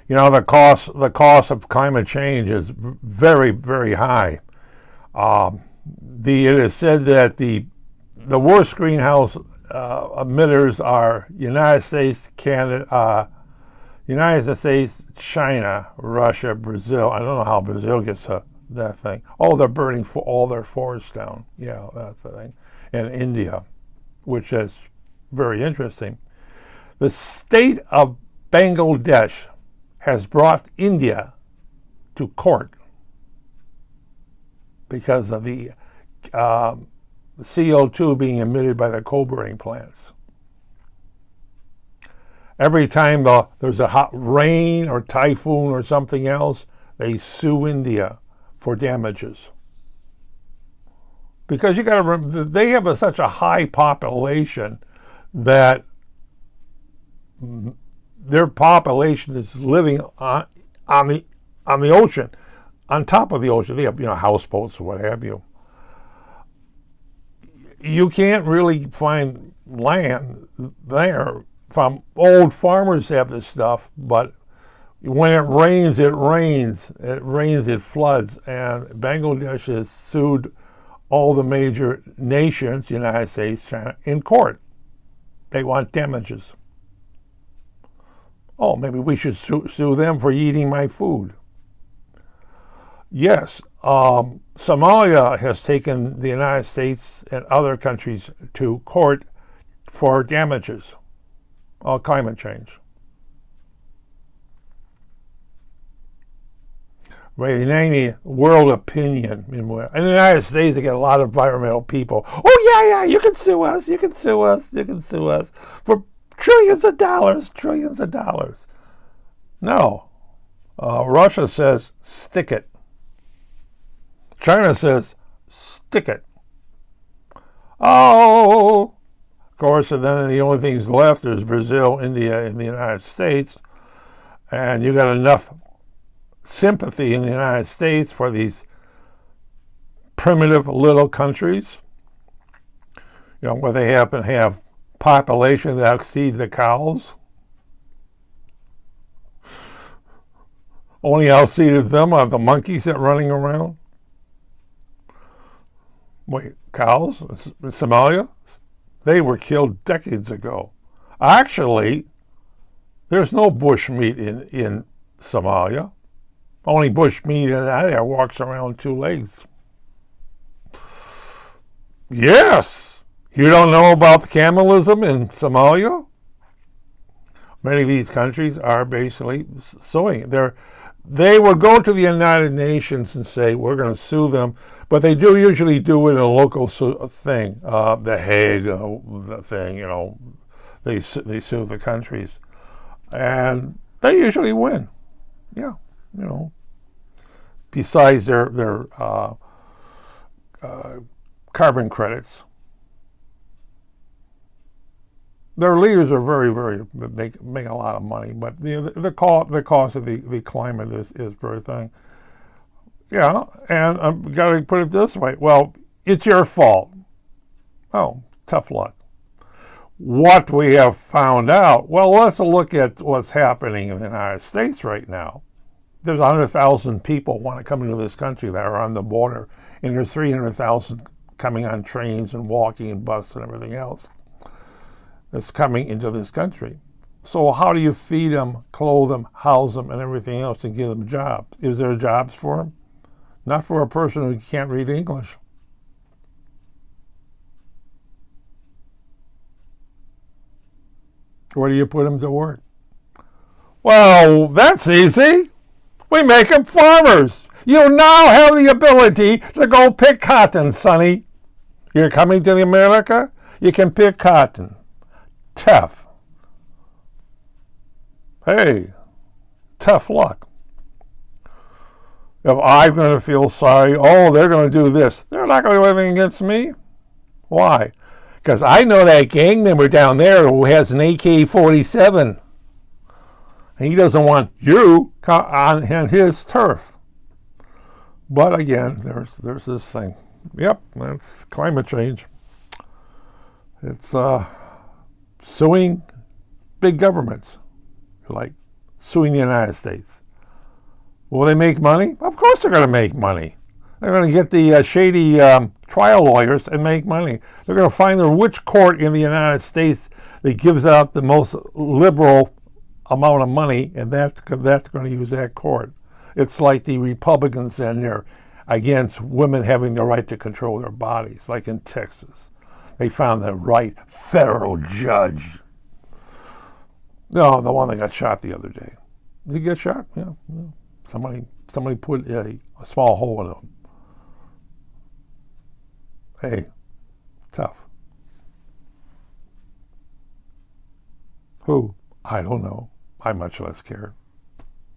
the cost of climate change is very, very high. It is said that the worst greenhouse emitters are United States, Canada, China, Russia, Brazil. I don't know how Brazil gets that thing. Oh, they're burning all their forests down. Yeah, that's the thing. And India, which is very interesting. The state of Bangladesh has brought India to court because of the CO2 being emitted by the coal burning plants. Every time there's a hot rain or typhoon or something else, they sue India for damages. Because you got to remember, they have such a high population that their population is living on the ocean, on top of the ocean. They have houseboats or what have you. You can't really find land there. From old farmers have this stuff, but when it rains, it rains. It rains, it floods. And Bangladesh has sued all the major nations, United States, China, in court. They want damages. Oh, maybe we should sue them for eating my food. Yes, Somalia has taken the United States and other countries to court for damages on climate change. Right, in any world opinion. In the United States, they get a lot of environmental people. Oh, yeah, you can sue us, you can sue us for trillions of dollars. No. Russia says, stick it. China says, stick it. Oh, of course, and then the only things left is Brazil, India, and the United States. And you got enough sympathy in the United States for these primitive little countries, where they happen to have population that exceed the cows. Only outseated them are the monkeys that are running around. Wait, cows in Somalia? They were killed decades ago. Actually, there's no bush meat in Somalia. Only bush meat in that area walks around 2 legs. Yes! You don't know about the camalism in Somalia? Many of these countries are basically suing. They will go to the United Nations and say, we're going to sue them, but they do usually do it in a local thing. The Hague the thing, they sue the countries. And they usually win. Yeah, besides their carbon credits. Their leaders are very, very make a lot of money, but the cost of the climate is very thing. Yeah, and I've got to put it this way. Well, it's your fault. Oh, tough luck. What we have found out, well, let's look at what's happening in the United States right now. There's 100,000 people want to come into this country that are on the border, and there's 300,000 coming on trains and walking and buses and everything else that's coming into this country. So how do you feed them, clothe them, house them, and everything else and give them jobs? Is there jobs for them? Not for a person who can't read English. Where do you put them to work? Well, that's easy. We make them farmers. You now have the ability to go pick cotton, sonny. You're coming to America? You can pick cotton. Tough. Hey, tough luck. If I'm going to feel sorry, they're going to do this. They're not going to do anything against me. Why? Because I know that gang member down there who has an AK-47. He doesn't want you on his turf. But again, there's this thing. Yep, that's climate change. It's suing big governments like suing the United States. Will they make money? Of course they're going to make money. They're going to get the shady trial lawyers and make money. They're going to find out which court in the United States that gives out the most liberal amount of money, and that's going to use that court. It's like the Republicans and they're against women having the right to control their bodies, like in Texas. They found the right federal judge. No, the one that got shot the other day. Did he get shot? Yeah. Somebody put a small hole in him. Hey, tough. Who? I don't know. I much less care.